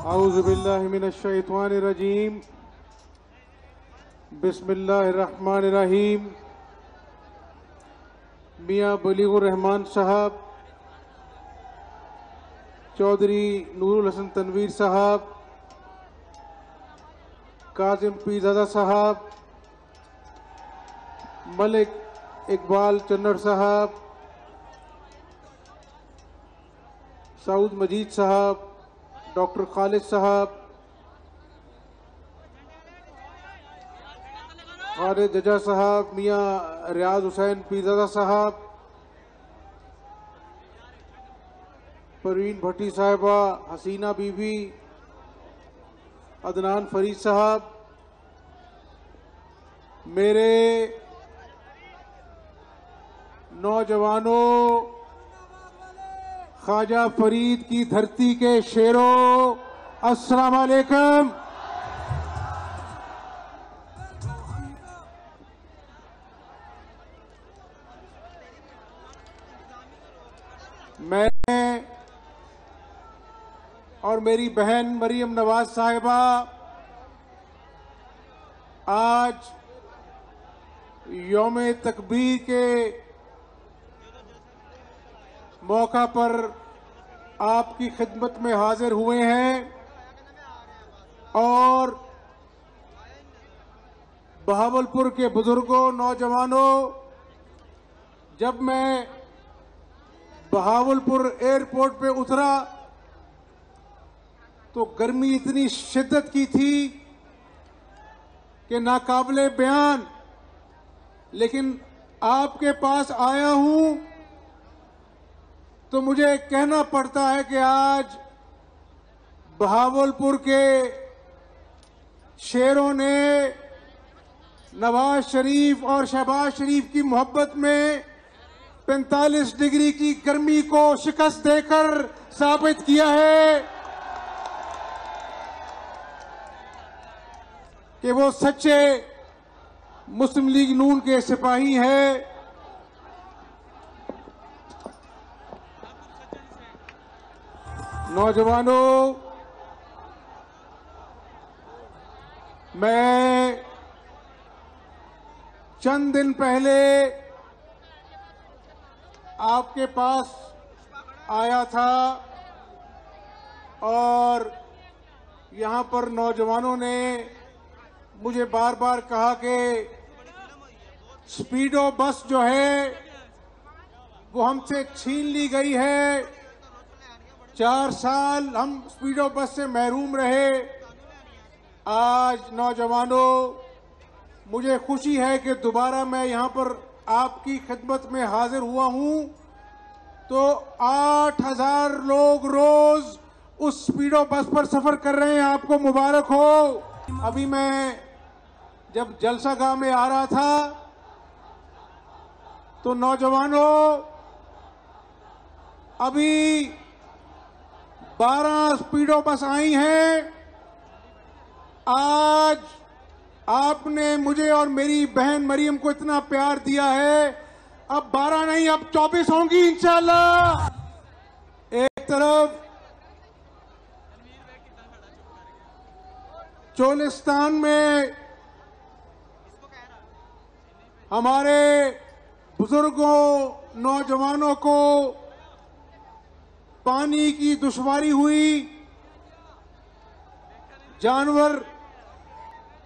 औज़ु बिल्लाहि मिनश्शैतानिर्रजीम। बिस्मिल्लाहिर्रहमानिर्रहीम। मियां बलीगुर रहमान साहब, चौधरी नूरुल हसन तनवीर साहब, काजिम पीरजादा साहब, मलिक इकबाल चन्नड़ साहब, सऊद मजीद साहब, डॉक्टर खालिद साहब, खालिद जजा साहब, मियां रियाज हुसैन पीरजादा साहब, परवीन भट्टी साहिबा, हसीना बीबी, अदनान फरीद साहब, मेरे नौजवानों, ख्वाजा फरीद की धरती के शेरों, अस्सलाम वालेकुम। मैं और मेरी बहन मरियम नवाज साहिबा आज यौम तकबीर के मौका पर आपकी खिदमत में हाजिर हुए हैं और बहावलपुर के बुजुर्गों, नौजवानों, जब मैं बहावलपुर एयरपोर्ट पे उतरा तो गर्मी इतनी शिद्दत की थी कि नाकाबिले बयान, लेकिन आपके पास आया हूं तो मुझे कहना पड़ता है कि आज बहावलपुर के शेरों ने नवाज शरीफ और शहबाज शरीफ की मोहब्बत में 45 डिग्री की गर्मी को शिकस्त देकर साबित किया है कि वो सच्चे मुस्लिम लीग नून के सिपाही हैं। नौजवानों, मैं चंद दिन पहले आपके पास आया था और यहां पर नौजवानों ने मुझे बार बार कहा कि स्पीडो बस जो है वो हमसे छीन ली गई है। 4 साल हम स्पीडो बस से महरूम रहे। आज नौजवानों, मुझे खुशी है कि दोबारा मैं यहां पर आपकी खिदमत में हाजिर हुआ हूं। तो 8000 लोग रोज उस स्पीडो बस पर सफर कर रहे हैं, आपको मुबारक हो। अभी मैं जब जलसागाह में आ रहा था तो नौजवानों, अभी 12 स्पीडो बस आई हैं। आज आपने मुझे और मेरी बहन मरियम को इतना प्यार दिया है, अब 12 नहीं, अब 24 होंगी इंशाल्लाह। एक तरफ चोलिस्तान में हमारे बुजुर्गों, नौजवानों को पानी की दुश्वारी हुई, जानवर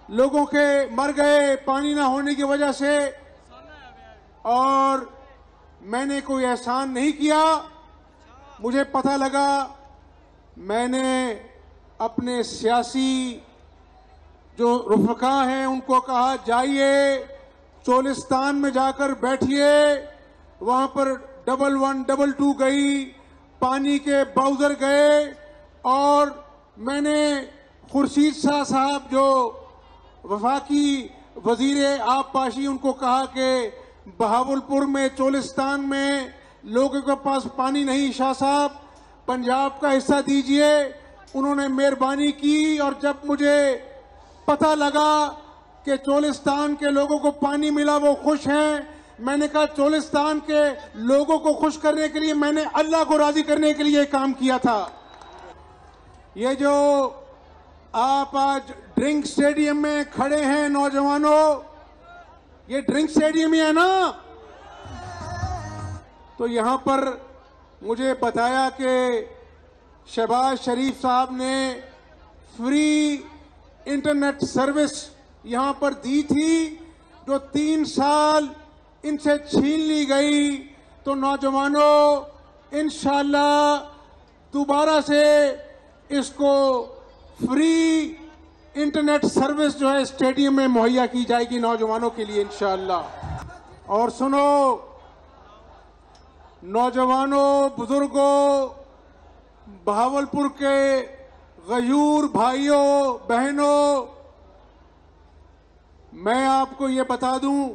लोगों के मर गए पानी ना होने की वजह से, और मैंने कोई एहसान नहीं किया। मुझे पता लगा, मैंने अपने सियासी जो रुफका हैं उनको कहा जाइए चोलिस्तान में जाकर बैठिए। वहां पर 11, 22 गई, पानी के बाउजर गए और मैंने खुर्शीद शाह साहब जो वफाकी वजीर आबपाशी, उनको कहा कि बहावलपुर में, चोलिस्तान में लोगों के पास पानी नहीं, शाह साहब पंजाब का हिस्सा दीजिए। उन्होंने मेहरबानी की और जब मुझे पता लगा कि चोलिस्तान के लोगों को पानी मिला, वो खुश हैं, मैंने कहा चोलिस्तान के लोगों को खुश करने के लिए मैंने अल्लाह को राजी करने के लिए काम किया था। ये जो आप आज ड्रिंक स्टेडियम में खड़े हैं नौजवानों, ये ड्रिंक स्टेडियम ही है ना। तो यहां पर मुझे बताया कि शहबाज शरीफ साहब ने फ्री इंटरनेट सर्विस यहां पर दी थी, जो 3 साल इनसे छीन ली गई। तो नौजवानों, इंशाअल्लाह दोबारा से इसको फ्री इंटरनेट सर्विस जो है स्टेडियम में मुहैया की जाएगी नौजवानों के लिए इंशाअल्लाह। और सुनो नौजवानों, बुजुर्गों, बहावलपुर के गयूर भाइयों बहनों, मैं आपको ये बता दूं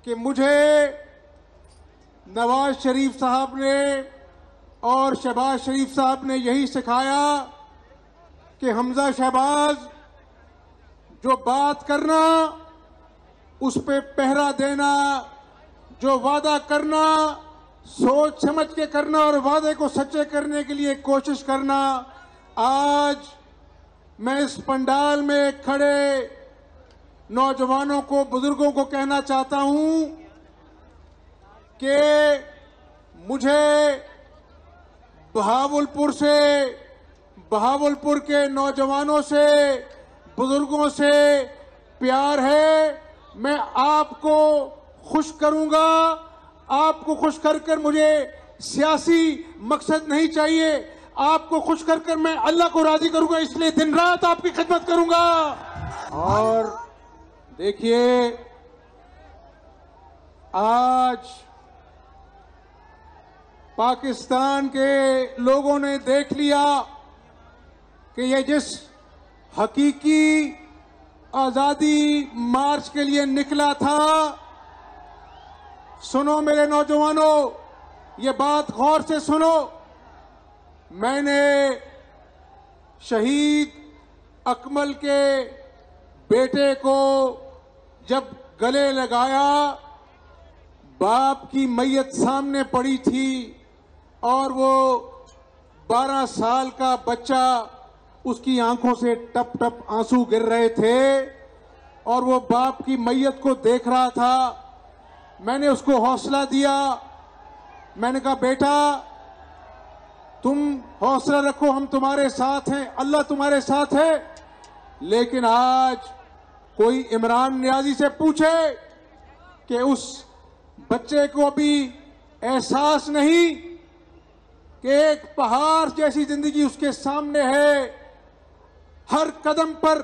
कि मुझे नवाज शरीफ साहब ने और शहबाज शरीफ साहब ने यही सिखाया कि हमजा शहबाज, जो बात करना उस पे पहरा देना, जो वादा करना सोच समझ के करना और वादे को सच्चे करने के लिए कोशिश करना। आज मैं इस पंडाल में खड़े नौजवानों को, बुजुर्गों को कहना चाहता हूं कि मुझे बहावलपुर के नौजवानों से, बुजुर्गों से प्यार है। मैं आपको खुश करूंगा, आपको खुश कर मुझे सियासी मकसद नहीं चाहिए, आपको खुश कर मैं अल्लाह को राजी करूंगा, इसलिए दिन रात आपकी खिदमत करूंगा। और देखिए, आज पाकिस्तान के लोगों ने देख लिया कि ये जिस हकीकी आजादी मार्च के लिए निकला था, सुनो मेरे नौजवानों, ये बात गौर से सुनो। मैंने शहीद अकमल के बेटे को जब गले लगाया, बाप की मैयत सामने पड़ी थी और वो 12 साल का बच्चा, उसकी आंखों से टप टप आंसू गिर रहे थे और वो बाप की मैयत को देख रहा था। मैंने उसको हौसला दिया, मैंने कहा बेटा तुम हौसला रखो, हम तुम्हारे साथ हैं, अल्लाह तुम्हारे साथ है। लेकिन आज कोई इमरान नियाजी से पूछे कि उस बच्चे को अभी एहसास नहीं कि एक पहाड़ जैसी जिंदगी उसके सामने है। हर कदम पर,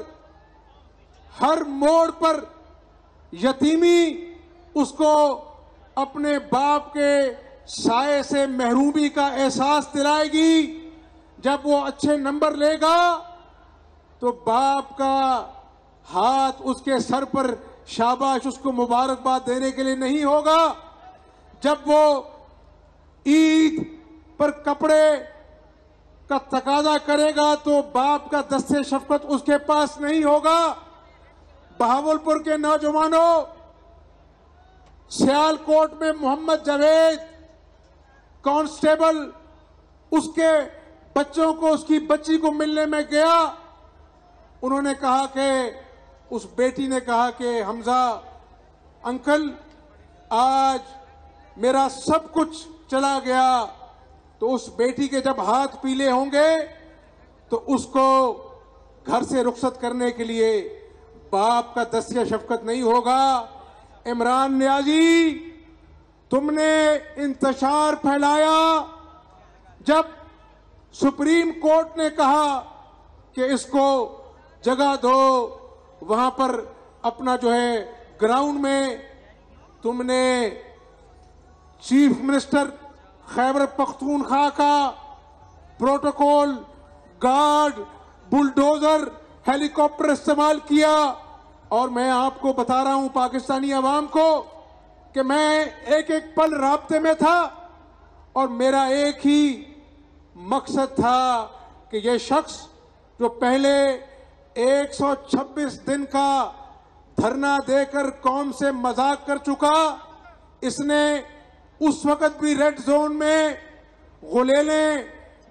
हर मोड़ पर यतीमी उसको अपने बाप के साए से महरूमी का एहसास दिलाएगी। जब वो अच्छे नंबर लेगा तो बाप का हाथ उसके सर पर शाबाश, उसको मुबारकबाद देने के लिए नहीं होगा। जब वो ईद पर कपड़े का तकाजा करेगा तो बाप का दस्ते शफकत उसके पास नहीं होगा। बहावलपुर के नौजवानों, सियालकोट में मोहम्मद जावेद कांस्टेबल, उसके बच्चों को, उसकी बच्ची को मिलने में गया। उन्होंने कहा कि उस बेटी ने कहा कि हमजा अंकल, आज मेरा सब कुछ चला गया। तो उस बेटी के जब हाथ पीले होंगे तो उसको घर से रुखसत करने के लिए बाप का दस्ते शफकत नहीं होगा। इमरान नियाजी, तुमने इंतशार फैलाया। जब सुप्रीम कोर्ट ने कहा कि इसको जगह दो, वहां पर अपना जो है ग्राउंड में, तुमने चीफ मिनिस्टर खैबर पख्तूनख्वा का प्रोटोकॉल, गार्ड, बुलडोजर, हेलीकॉप्टर इस्तेमाल किया। और मैं आपको बता रहा हूं, पाकिस्तानी अवाम को, कि मैं एक एक पल राब्ते में था और मेरा एक ही मकसद था कि ये शख्स जो पहले 126 दिन का धरना देकर कौम से मजाक कर चुका, इसने उस वक्त भी रेड जोन में गुलेलें,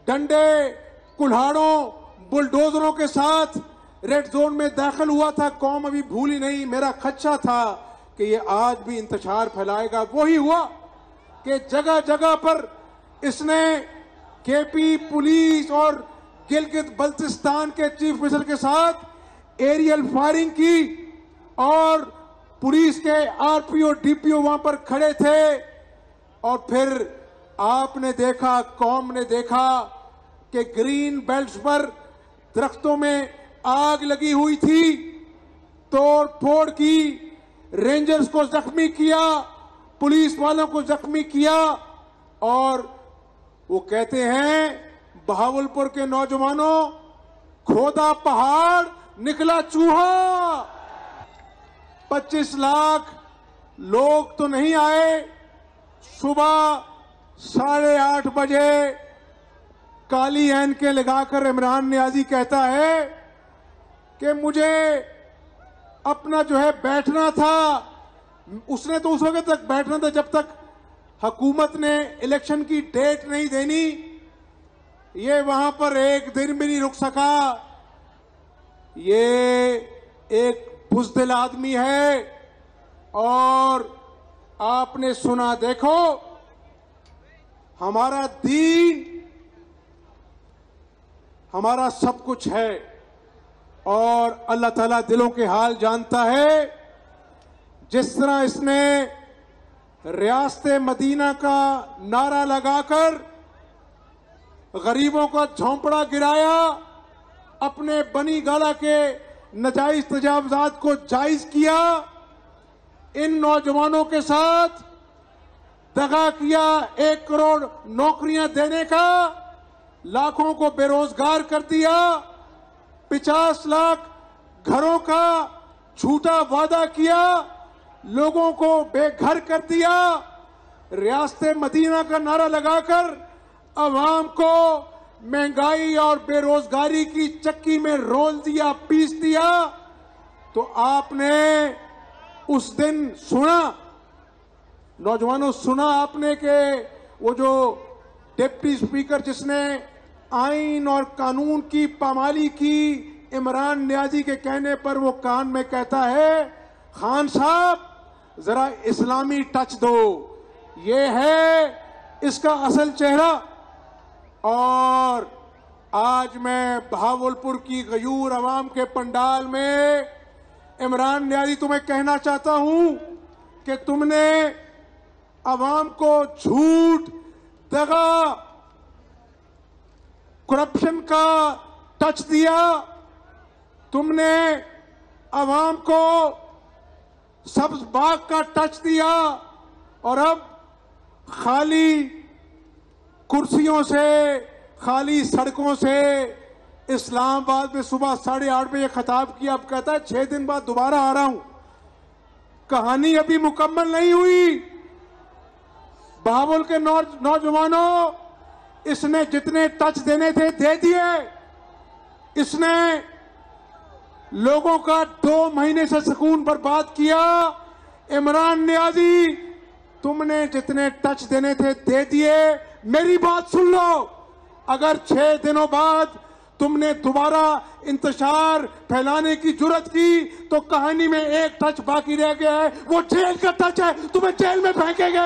डंडे, कुल्हाड़ों बुलडोजरों के साथ रेड जोन में दाखिल हुआ था। कौम अभी भूली नहीं। मेरा खदशा था कि ये आज भी इंतशार फैलाएगा। वही हुआ कि जगह जगह पर इसने केपी पुलिस और गिलगित बल्तिस्तान के चीफ मिनिस्टर के साथ एरियल फायरिंग की और पुलिस के आरपीओ डीपीओ वहां पर खड़े थे। और फिर आपने देखा, कौम ने देखा कि ग्रीन बेल्ट्स पर दरख्तों में आग लगी हुई थी, तोड़ फोड़ की, रेंजर्स को जख्मी किया, पुलिस वालों को जख्मी किया। और वो कहते हैं बहावलपुर के नौजवानों, खोदा पहाड़ निकला चूहा। 25 लाख लोग तो नहीं आए। सुबह 8:30 बजे काली ऐनकें लगाकर इमरान नियाजी कहता है कि मुझे अपना जो है बैठना था। उसने तो उस वक्त तक बैठना था जब तक हुकूमत ने इलेक्शन की डेट नहीं देनी। ये वहां पर एक दिन भी नहीं रुक सका। ये एक बुज़दिल आदमी है। और आपने सुना, देखो हमारा दीन हमारा सब कुछ है और अल्लाह ताला दिलों के हाल जानता है। जिस तरह इसने रियासत मदीना का नारा लगाकर गरीबों का झोंपड़ा गिराया, अपने बनी गाला के नाजायज तजावुजात को जायज किया, इन नौजवानों के साथ दगा किया, 1 करोड़ नौकरियां देने का, लाखों को बेरोजगार कर दिया, 50 लाख घरों का झूठा वादा किया, लोगों को बेघर कर दिया, रियासत मदीना का नारा लगाकर अवाम को महंगाई और बेरोजगारी की चक्की में रोल दिया, पीस दिया। तो आपने उस दिन सुना, नौजवानों सुना आपने कि वो जो डिप्टी स्पीकर जिसने आइन और कानून की पामाली की, इमरान नियाजी के कहने पर वो कान में कहता है, खान साहब जरा इस्लामी टच दो, ये है इसका असल चेहरा। और आज मैं बहावलपुर की गयूर अवाम के पंडाल में इमरान नियाजी तुम्हें कहना चाहता हूं कि तुमने अवाम को झूठ, दगा, करप्शन का टच दिया। तुमने अवाम को सब्ज बाग का टच दिया और अब खाली कुर्सियों से, खाली सड़कों से इस्लामाबाद में सुबह 8:30 बजे खिताब किया। अब कहता है 6 दिन बाद दोबारा आ रहा हूं। कहानी अभी मुकम्मल नहीं हुई। बहावल के नौजवानों, इसने जितने टच देने थे दे दिए। इसने लोगों का 2 महीने से सुकून बर्बाद किया। इमरान नियाजी, तुमने जितने टच देने थे दे दिए। मेरी बात सुन लो, अगर 6 दिनों बाद तुमने दोबारा इंतशार फैलाने की जुर्रत की तो कहानी में एक टच बाकी रह गया है, वो जेल का टच है। तुम्हें जेल में फेंकेंगे।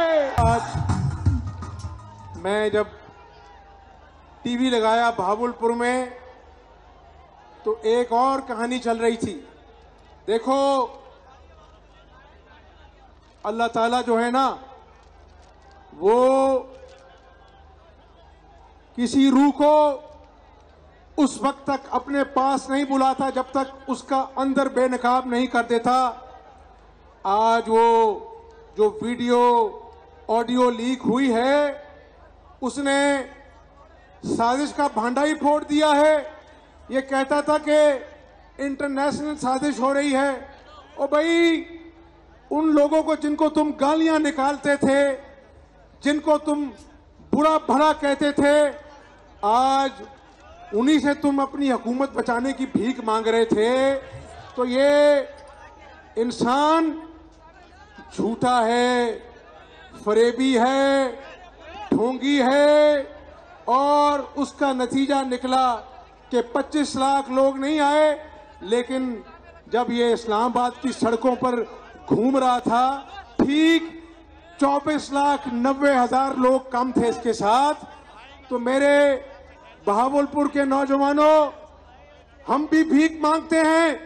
आज मैं जब टीवी लगाया बहावलपुर में तो एक और कहानी चल रही थी। देखो अल्लाह ताला जो है ना, वो किसी रूह को उस वक्त तक अपने पास नहीं बुलाता जब तक उसका अंदर बेनकाब नहीं कर देता। आज वो जो वीडियो ऑडियो लीक हुई है, उसने साजिश का भांडा ही फोड़ दिया है। ये कहता था कि इंटरनेशनल साजिश हो रही है। और भाई, उन लोगों को जिनको तुम गालियां निकालते थे, जिनको तुम बुरा भला कहते थे, आज उन्हीं से तुम अपनी हुकूमत बचाने की भीख मांग रहे थे। तो ये इंसान झूठा है, फरेबी है, ढोंगी है, और उसका नतीजा निकला कि 25 लाख लोग नहीं आए, लेकिन जब ये इस्लामाबाद की सड़कों पर घूम रहा था, ठीक 24,90,000 लोग कम थे इसके साथ। तो मेरे बहावलपुर के नौजवानों, हम भी भीख मांगते हैं,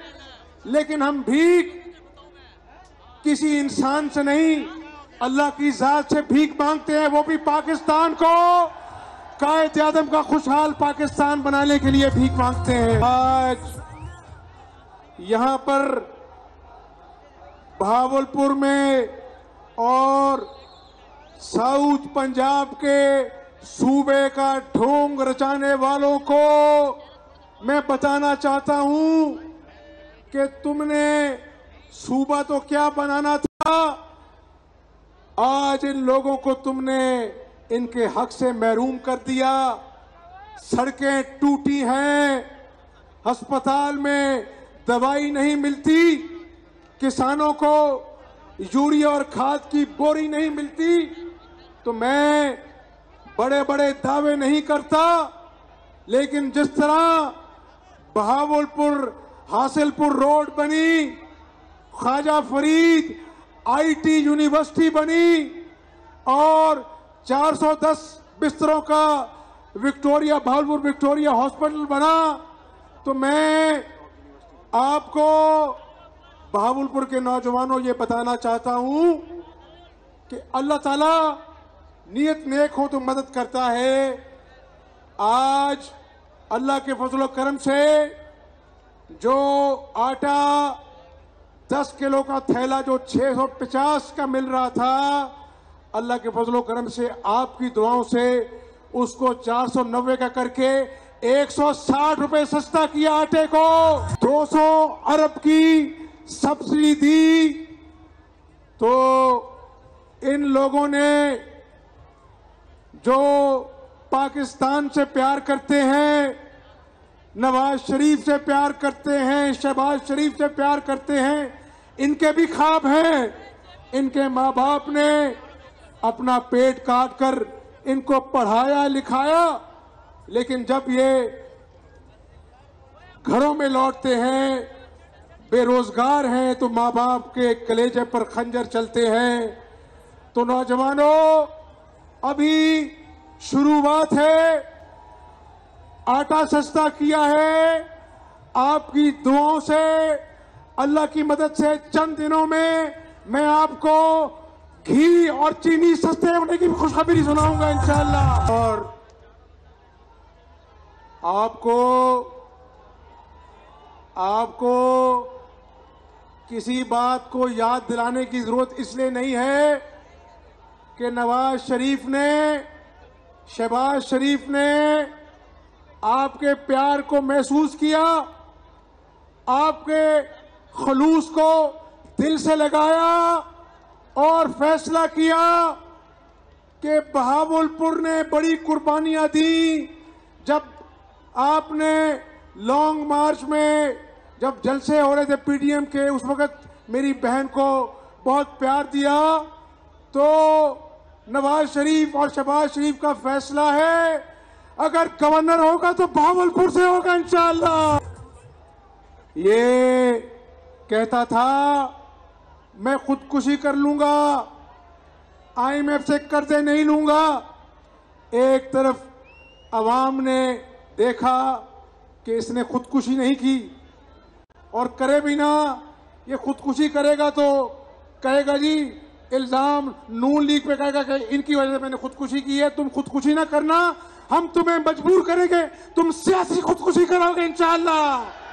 लेकिन हम भीख किसी इंसान से नहीं, अल्लाह की जात से भीख मांगते हैं, वो भी पाकिस्तान को कायद आदम का खुशहाल पाकिस्तान बनाने के लिए भीख मांगते हैं। आज यहां पर बहावलपुर में और साउथ पंजाब के सूबे का ढोंग रचाने वालों को मैं बताना चाहता हूं कि तुमने सूबा तो क्या बनाना था, आज इन लोगों को तुमने इनके हक से महरूम कर दिया। सड़कें टूटी हैं, अस्पताल में दवाई नहीं मिलती, किसानों को यूरिया और खाद की बोरी नहीं मिलती। तो मैं बड़े बड़े दावे नहीं करता, लेकिन जिस तरह बहावलपुर हासिलपुर रोड बनी, ख्वाजा फरीद आईटी यूनिवर्सिटी बनी और 410 बिस्तरों का बहावलपुर विक्टोरिया हॉस्पिटल बना, तो मैं आपको बहावलपुर के नौजवानों ये बताना चाहता हूं कि अल्लाह ताला नियत नेक हो तो मदद करता है। आज अल्लाह के फजल करम से जो आटा 10 किलो का थैला जो 650 का मिल रहा था, अल्लाह के फजल करम से आपकी दुआओं से उसको 490 का करके 160 रुपए सस्ता किया आटे को। 200 अरब की सब्सिडी दी। तो इन लोगों ने जो पाकिस्तान से प्यार करते हैं, नवाज शरीफ से प्यार करते हैं, शहबाज शरीफ से प्यार करते हैं, इनके भी ख्वाब हैं। इनके माँ बाप ने अपना पेट काट कर इनको पढ़ाया लिखाया, लेकिन जब ये घरों में लौटते हैं, बेरोजगार हैं, तो माँ बाप के कलेजे पर खंजर चलते हैं। तो नौजवानों, अभी शुरुआत है, आटा सस्ता किया है, आपकी दुआओं से, अल्लाह की मदद से चंद दिनों में मैं आपको घी और चीनी सस्ते होने की खुशखबरी सुनाऊंगा इंशाअल्लाह। और आपको किसी बात को याद दिलाने की जरूरत इसलिए नहीं है कि नवाज शरीफ ने, शहबाज शरीफ ने आपके प्यार को महसूस किया, आपके खलूस को दिल से लगाया और फैसला किया कि बहावलपुर ने बड़ी कुर्बानियां दी। जब आपने लॉन्ग मार्च में जब जलसे हो रहे थे पीडीएम के, उस वक्त मेरी बहन को बहुत प्यार दिया। तो नवाज शरीफ और शहबाज शरीफ का फैसला है, अगर गवर्नर होगा तो बहावलपुर से होगा इंशाअल्लाह। ये कहता था मैं खुदकुशी कर लूंगा, आईएमएफ से कर्जे नहीं लूंगा। एक तरफ अवाम ने देखा कि इसने खुदकुशी नहीं की, और करे भी ना, ये खुदकुशी करेगा तो कहेगा जी, इल्जाम नून लीग पे कहेगा कि इनकी वजह से मैंने खुदकुशी की है। तुम खुदकुशी ना करना, हम तुम्हें मजबूर करेंगे, तुम सियासी खुदकुशी करोगे इंशाअल्लाह।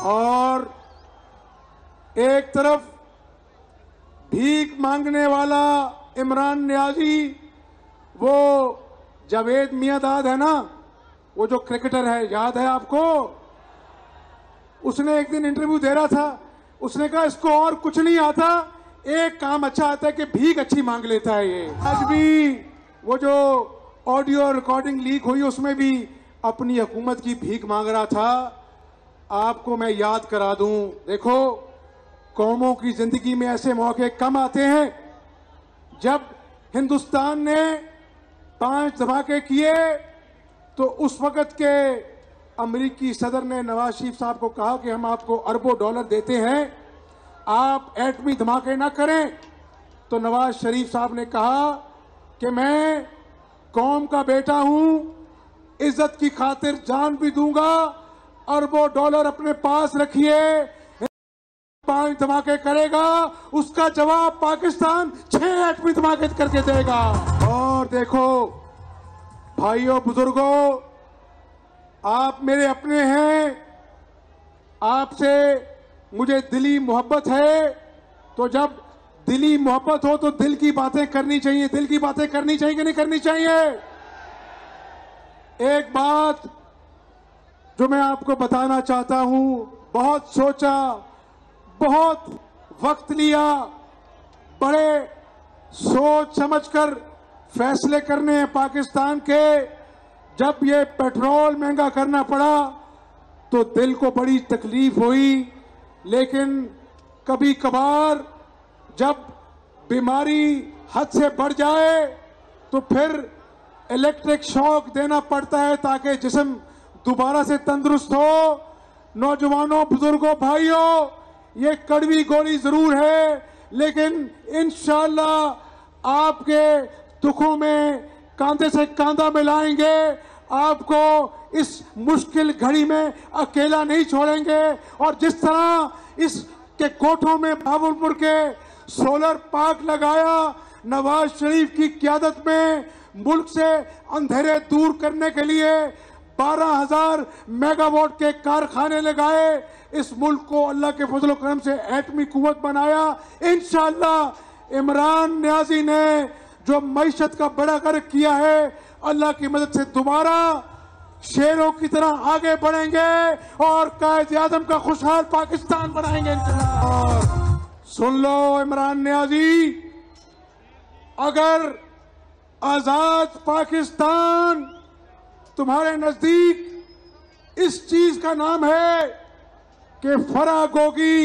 और एक तरफ भीख मांगने वाला इमरान नियाजी, वो जावेद मियांदाद है ना, वो जो क्रिकेटर है, याद है आपको? उसने एक दिन इंटरव्यू दे रहा था, उसने कहा इसको और कुछ नहीं आता, एक काम अच्छा आता है कि भीख अच्छी मांग लेता है ये। आज भी वो जो ऑडियो रिकॉर्डिंग लीक हुई, उसमें भी अपनी हुकूमत की भीख मांग रहा था। आपको मैं याद करा दूं, देखो कौमों की जिंदगी में ऐसे मौके कम आते हैं जब हिंदुस्तान ने 5 धमाके किए तो उस वक्त के अमेरिकी सदर ने नवाज शरीफ साहब को कहा कि हम आपको अरबों डॉलर देते हैं, आप एटमी धमाके ना करें। तो नवाज शरीफ साहब ने कहा कि मैं कौम का बेटा हूं, इज्जत की खातिर जान भी दूंगा, अरबों डॉलर अपने पास रखिए, 5 धमाके करेगा, उसका जवाब पाकिस्तान 6 एटमी धमाके करके देगा। और देखो भाइयों बुजुर्गों, आप मेरे अपने हैं, आपसे मुझे दिली मोहब्बत है, तो जब दिली मोहब्बत हो तो दिल की बातें करनी चाहिए। दिल की बातें करनी चाहिए कि नहीं करनी चाहिए? एक बात जो मैं आपको बताना चाहता हूं, बहुत सोचा, बहुत वक्त लिया, बड़े सोच समझकर फैसले करने हैं पाकिस्तान के। जब ये पेट्रोल महंगा करना पड़ा तो दिल को बड़ी तकलीफ हुई, लेकिन कभी कभार जब बीमारी हद से बढ़ जाए तो फिर इलेक्ट्रिक शॉक देना पड़ता है ताकि जिस्म दोबारा से तंदुरुस्त हो। नौजवानों, बुजुर्गों, भाइयों, ये कड़वी गोली जरूर है, लेकिन इंशाअल्लाह आपके दुखों में कांधे से कांधा मिलाएंगे, आपको इस मुश्किल घड़ी में अकेला नहीं छोड़ेंगे। और जिस तरह इसके कोठों में भावलपुर के सोलर पार्क लगाया, नवाज शरीफ की क़यादत में मुल्क से अंधेरे दूर करने के लिए 12,000 मेगावाट के कारखाने लगाए, इस मुल्क को अल्लाह के फजल करम से एटमी कुव्वत बनाया। इंशाअल्लाह इमरान नियाजी ने जो मईशत का बड़ा कर किया है, अल्लाह की मदद से दोबारा शेरों की तरह आगे बढ़ेंगे और कायद आज़म का खुशहाल पाकिस्तान बनाएंगे। और सुन लो इमरान नियाजी, अगर आजाद पाकिस्तान तुम्हारे नजदीक इस चीज का नाम है कि फराह गोगी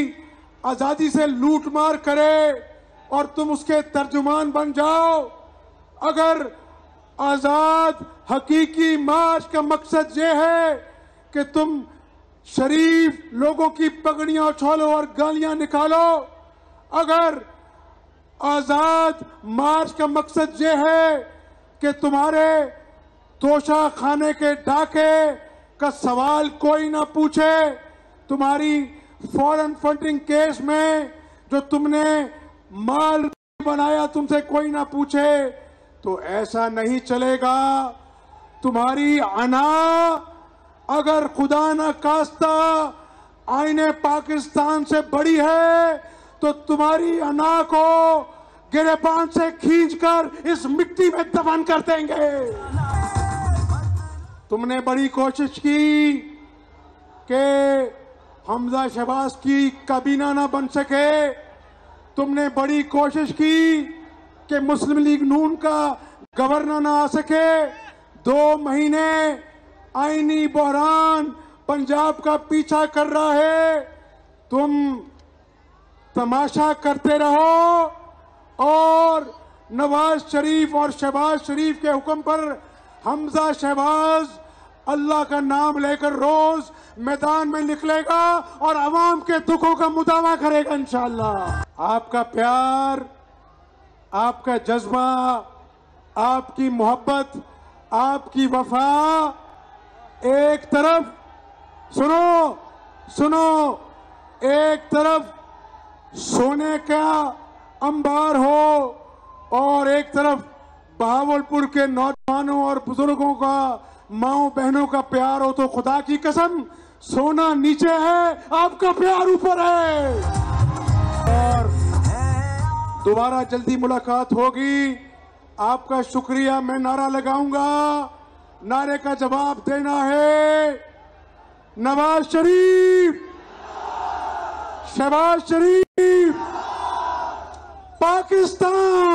आजादी से लूटमार करे और तुम उसके तर्जुमान बन जाओ, अगर आजाद हकीकी मार्च का मकसद ये है कि तुम शरीफ लोगों की पगड़ियां उछालो और गालियां निकालो, अगर आजाद मार्च का मकसद ये है कि तुम्हारे तोशा खाने के डाके का सवाल कोई ना पूछे, तुम्हारी फॉरेन फंडिंग केस में जो तुमने माल बनाया तुमसे कोई ना पूछे, तो ऐसा नहीं चलेगा। तुम्हारी अना अगर खुदा न खास्ता आईने पाकिस्तान से बड़ी है तो तुम्हारी अना को गिरेबान से खींचकर इस मिट्टी में दफन कर देंगे। तुमने बड़ी कोशिश की कि हमजा शहबाज की काबीना ना बन सके, तुमने बड़ी कोशिश की कि मुस्लिम लीग नून का गवर्नर ना आ सके। 2 महीने आईनी बहरान पंजाब का पीछा कर रहा है, तुम तमाशा करते रहो और नवाज शरीफ और शहबाज शरीफ के हुक्म पर हमजा शहबाज अल्लाह का नाम लेकर रोज मैदान में निकलेगा और अवाम के दुखों का मुदावा करेगा इंशाअल्लाह। आपका प्यार, आपका जज्बा, आपकी मोहब्बत, आपकी वफा एक तरफ सुनो, एक तरफ सोने का अंबार हो और एक तरफ बहावलपुर के नौजवानों और बुजुर्गों का, माओ बहनों का प्यार हो, तो खुदा की कसम सोना नीचे है, आपका प्यार ऊपर है। और दोबारा जल्दी मुलाकात होगी। आपका शुक्रिया। मैं नारा लगाऊंगा, नारे का जवाब देना है नवाज शरीफ, शहबाज शरीफ, पाकिस्तान।